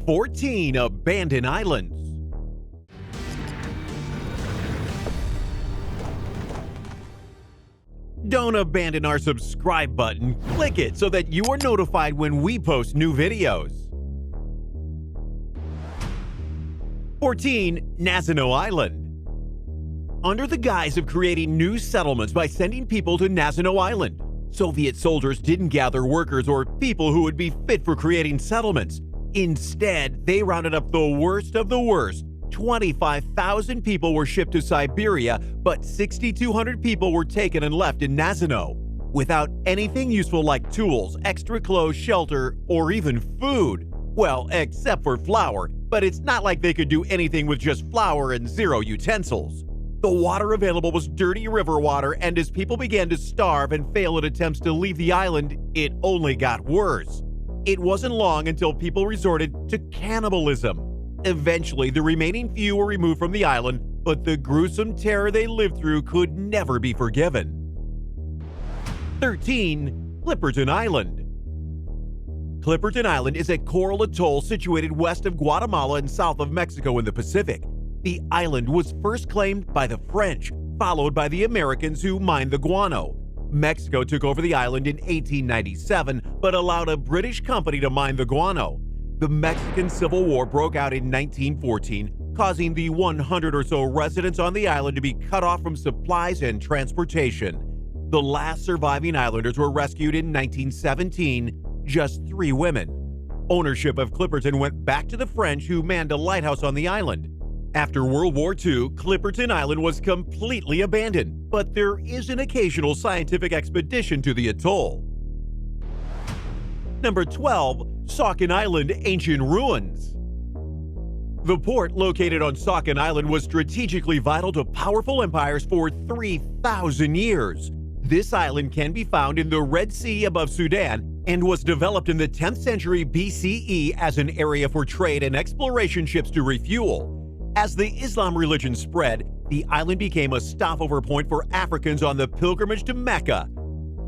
14 abandoned islands. Don't abandon our subscribe button. Click it so that you are notified when we post new videos. 14. Nassau Island. Under the guise of creating new settlements by sending people to Nassau Island, Soviet soldiers didn't gather workers or people who would be fit for creating settlements. Instead, they rounded up the worst of the worst. 25,000 people were shipped to Siberia, but 6,200 people were taken and left in Nassau without anything useful like tools, extra clothes, shelter, or even food. Well, except for flour, but it's not like they could do anything with just flour and zero utensils. The water available was dirty river water, and as people began to starve and fail at attempts to leave the island, it only got worse. It wasn't long until people resorted to cannibalism. Eventually, the remaining few were removed from the island, but the gruesome terror they lived through could never be forgiven. 13. Clipperton Island. Clipperton Island is a coral atoll situated west of Guatemala and south of Mexico in the Pacific. The island was first claimed by the French, followed by the Americans who mined the guano. Mexico took over the island in 1897, but allowed a British company to mine the guano. The Mexican Civil War broke out in 1914, causing the 100 or so residents on the island to be cut off from supplies and transportation. The last surviving islanders were rescued in 1917, just 3 women. Ownership of Clipperton went back to the French, who manned a lighthouse on the island. After World War II, Clipperton Island was completely abandoned, but there is an occasional scientific expedition to the atoll. Number 12. Sockin Island Ancient Ruins. The port located on Sockin Island was strategically vital to powerful empires for 3,000 years. This island can be found in the Red Sea above Sudan and was developed in the 10th century BCE as an area for trade and exploration ships to refuel. As the Islam religion spread, the island became a stopover point for Africans on the pilgrimage to Mecca.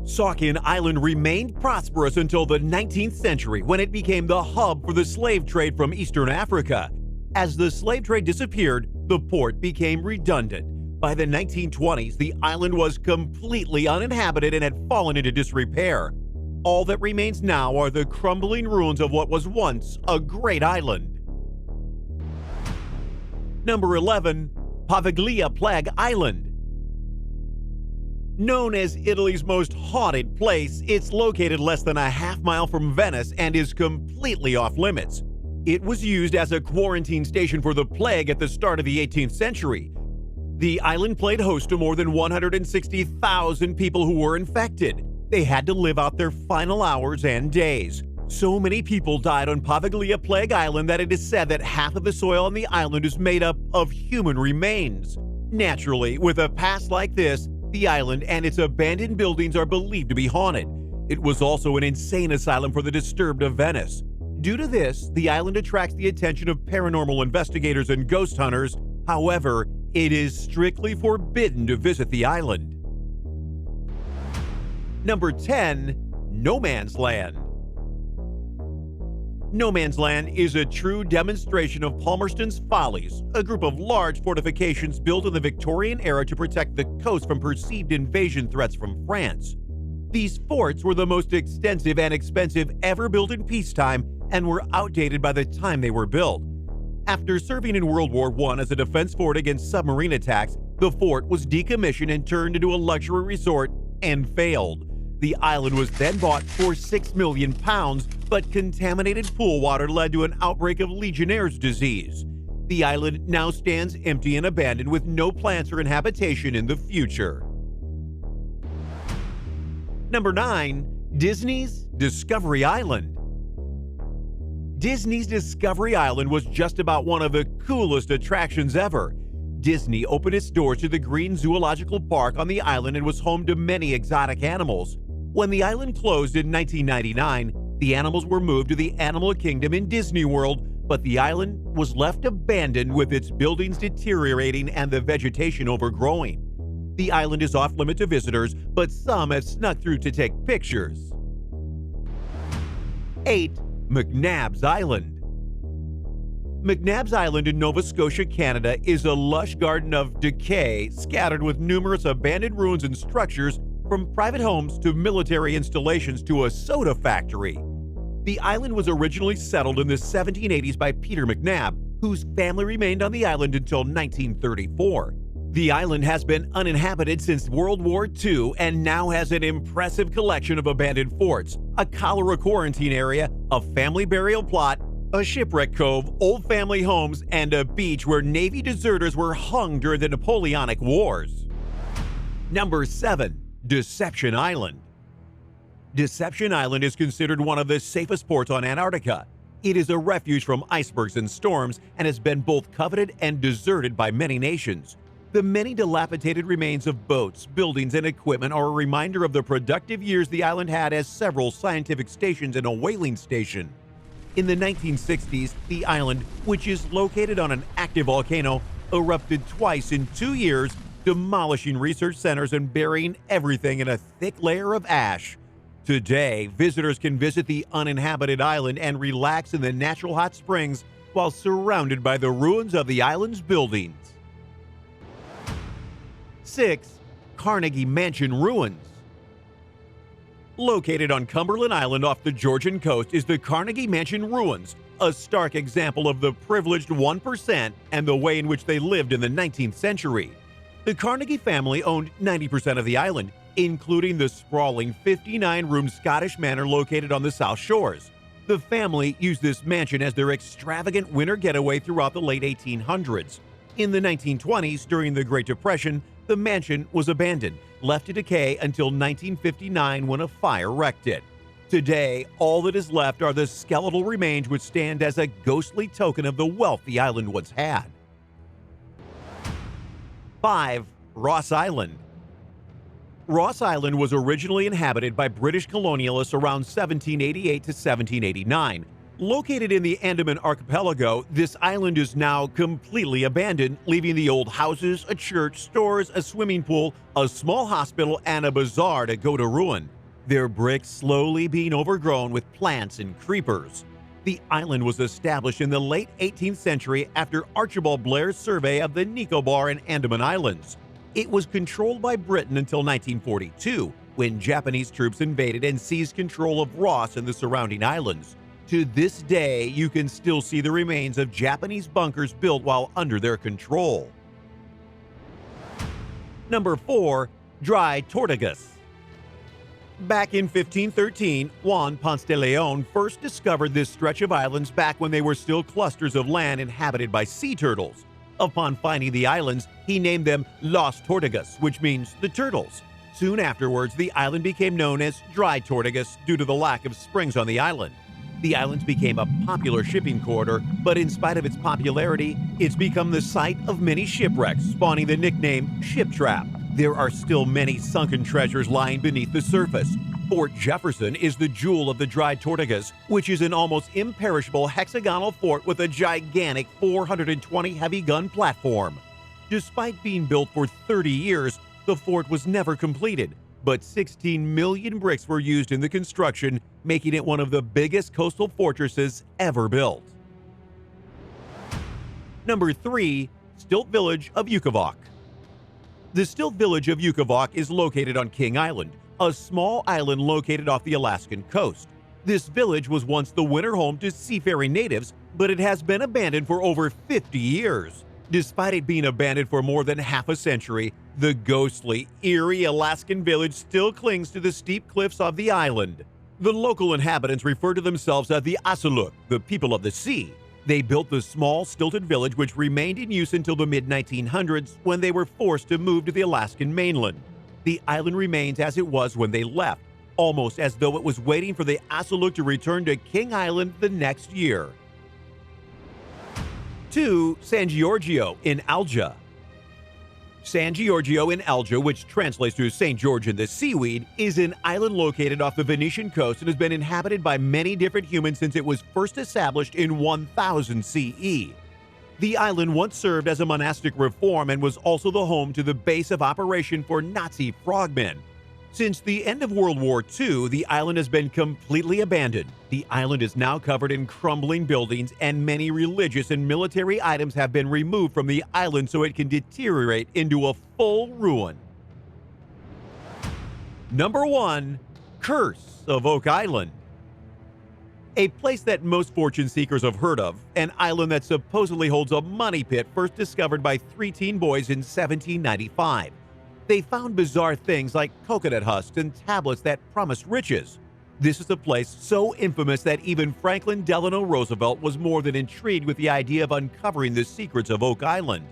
Sockin Island remained prosperous until the 19th century, when it became the hub for the slave trade from Eastern Africa. As the slave trade disappeared, the port became redundant. By the 1920s, the island was completely uninhabited and had fallen into disrepair. All that remains now are the crumbling ruins of what was once a great island. Number 11. Poveglia Plague Island. Known as Italy's most haunted place, it's located less than a half-mile from Venice and is completely off-limits. It was used as a quarantine station for the plague at the start of the 18th century. The island played host to more than 160,000 people who were infected. They had to live out their final hours and days. So many people died on Poveglia Plague Island that it is said that half of the soil on the island is made up of human remains. Naturally, with a past like this, the island and its abandoned buildings are believed to be haunted. It was also an insane asylum for the disturbed of Venice. Due to this, the island attracts the attention of paranormal investigators and ghost hunters. However, it is strictly forbidden to visit the island. Number 10. No Man's Land. No Man's Land is a true demonstration of Palmerston's Follies, a group of large fortifications built in the Victorian era to protect the coast from perceived invasion threats from France. These forts were the most extensive and expensive ever built in peacetime and were outdated by the time they were built. After serving in World War I as a defense fort against submarine attacks, the fort was decommissioned and turned into a luxury resort and failed. The island was then bought for £6 million, but contaminated pool water led to an outbreak of Legionnaire's disease. The island now stands empty and abandoned with no plans or inhabitation in the future. Number 9. Disney's Discovery Island. Disney's Discovery Island was just about one of the coolest attractions ever. Disney opened its doors to the Green Zoological Park on the island and was home to many exotic animals. When the island closed in 1999, the animals were moved to the Animal Kingdom in Disney World, but the island was left abandoned with its buildings deteriorating and the vegetation overgrowing. The island is off-limit to visitors, but some have snuck through to take pictures. 8. McNabs Island. McNabs Island in Nova Scotia, Canada is a lush garden of decay scattered with numerous abandoned ruins and structures, from private homes to military installations to a soda factory. The island was originally settled in the 1780s by Peter McNab, whose family remained on the island until 1934. The island has been uninhabited since World War II and now has an impressive collection of abandoned forts, a cholera quarantine area, a family burial plot, a shipwreck cove, old family homes, and a beach where Navy deserters were hung during the Napoleonic Wars. Number 7. Deception Island. Deception Island is considered one of the safest ports on Antarctica. It is a refuge from icebergs and storms and has been both coveted and deserted by many nations. The many dilapidated remains of boats, buildings, and equipment are a reminder of the productive years the island had as several scientific stations and a whaling station. In the 1960s, the island, which is located on an active volcano, erupted twice in 2 years, demolishing research centers and burying everything in a thick layer of ash. Today, visitors can visit the uninhabited island and relax in the natural hot springs while surrounded by the ruins of the island's buildings. 6. Carnegie Mansion Ruins. Located on Cumberland Island off the Georgian coast is the Carnegie Mansion Ruins, a stark example of the privileged 1% and the way in which they lived in the 19th century. The Carnegie family owned 90% of the island, including the sprawling 59-room Scottish manor located on the South Shores. The family used this mansion as their extravagant winter getaway throughout the late 1800s. In the 1920s, during the Great Depression, the mansion was abandoned, left to decay until 1959 when a fire wrecked it. Today, all that is left are the skeletal remains which stand as a ghostly token of the wealth the island once had. 5. Ross Island. Ross Island was originally inhabited by British colonialists around 1788 to 1789. Located in the Andaman archipelago, this island is now completely abandoned, leaving the old houses, a church, stores, a swimming pool, a small hospital, and a bazaar to go to ruin, their bricks slowly being overgrown with plants and creepers. The island was established in the late 18th century after Archibald Blair's survey of the Nicobar and Andaman Islands. It was controlled by Britain until 1942, when Japanese troops invaded and seized control of Ross and the surrounding islands. To this day, you can still see the remains of Japanese bunkers built while under their control. Number 4. Dry Tortugas. Back in 1513, Juan Ponce de Leon first discovered this stretch of islands back when they were still clusters of land inhabited by sea turtles. Upon finding the islands, he named them Las Tortugas, which means the turtles. Soon afterwards, the island became known as Dry Tortugas due to the lack of springs on the island. The islands became a popular shipping corridor, but in spite of its popularity, it's become the site of many shipwrecks, spawning the nickname Ship Trap. There are still many sunken treasures lying beneath the surface. Fort Jefferson is the jewel of the Dry Tortugas, which is an almost imperishable hexagonal fort with a gigantic 420 heavy gun platform. Despite being built for 30 years, the fort was never completed, but 16 million bricks were used in the construction, making it one of the biggest coastal fortresses ever built. Number 3. Stilt Village of Yucca. The Stilt Village of Yucca is located on King Island, a small island located off the Alaskan coast. This village was once the winter home to seafaring natives, but it has been abandoned for over 50 years. Despite it being abandoned for more than half a century, the ghostly, eerie Alaskan village still clings to the steep cliffs of the island. The local inhabitants refer to themselves as the Asaluk, the people of the sea. They built the small, stilted village which remained in use until the mid-1900s when they were forced to move to the Alaskan mainland. The island remains as it was when they left, almost as though it was waiting for the Asaluk to return to King Island the next year. 2. San Giorgio in Alga. San Giorgio in Alga, which translates to St. George in the seaweed, is an island located off the Venetian coast and has been inhabited by many different humans since it was first established in 1000 CE. The island once served as a monastic reform and was also the home to the base of operation for Nazi frogmen. Since the end of World War II, the island has been completely abandoned. The island is now covered in crumbling buildings, and many religious and military items have been removed from the island so it can deteriorate into a full ruin. Number 1. Curse of Oak Island. A place that most fortune seekers have heard of, an island that supposedly holds a money pit first discovered by 3 teen boys in 1795. They found bizarre things like coconut husks and tablets that promised riches. This is a place so infamous that even Franklin Delano Roosevelt was more than intrigued with the idea of uncovering the secrets of Oak Island.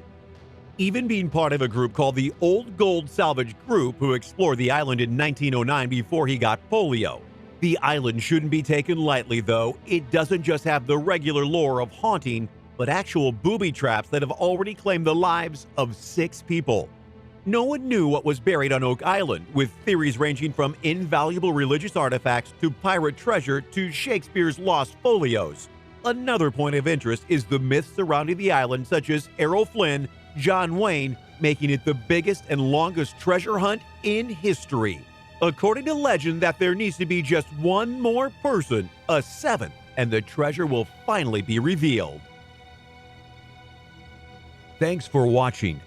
Even being part of a group called the Old Gold Salvage Group, who explored the island in 1909 before he got polio. The island shouldn't be taken lightly, though. It doesn't just have the regular lore of haunting, but actual booby traps that have already claimed the lives of 6 people. No one knew what was buried on Oak Island, with theories ranging from invaluable religious artifacts to pirate treasure to Shakespeare's lost folios. Another point of interest is the myths surrounding the island, such as Errol Flynn, John Wayne, making it the biggest and longest treasure hunt in history. According to legend, that there needs to be just one more person, a 7th, and the treasure will finally be revealed. Thanks for watching.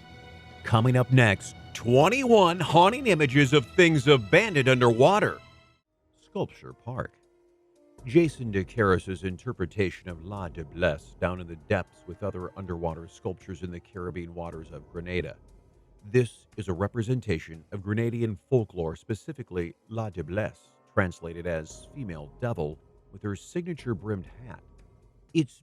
Coming up next, 21 haunting images of things abandoned underwater. Sculpture Park. Jason DeCaris' interpretation of La de Blesse down in the depths with other underwater sculptures in the Caribbean waters of Grenada. This is a representation of Grenadian folklore, specifically La de Blesse, translated as female devil, with her signature brimmed hat. It's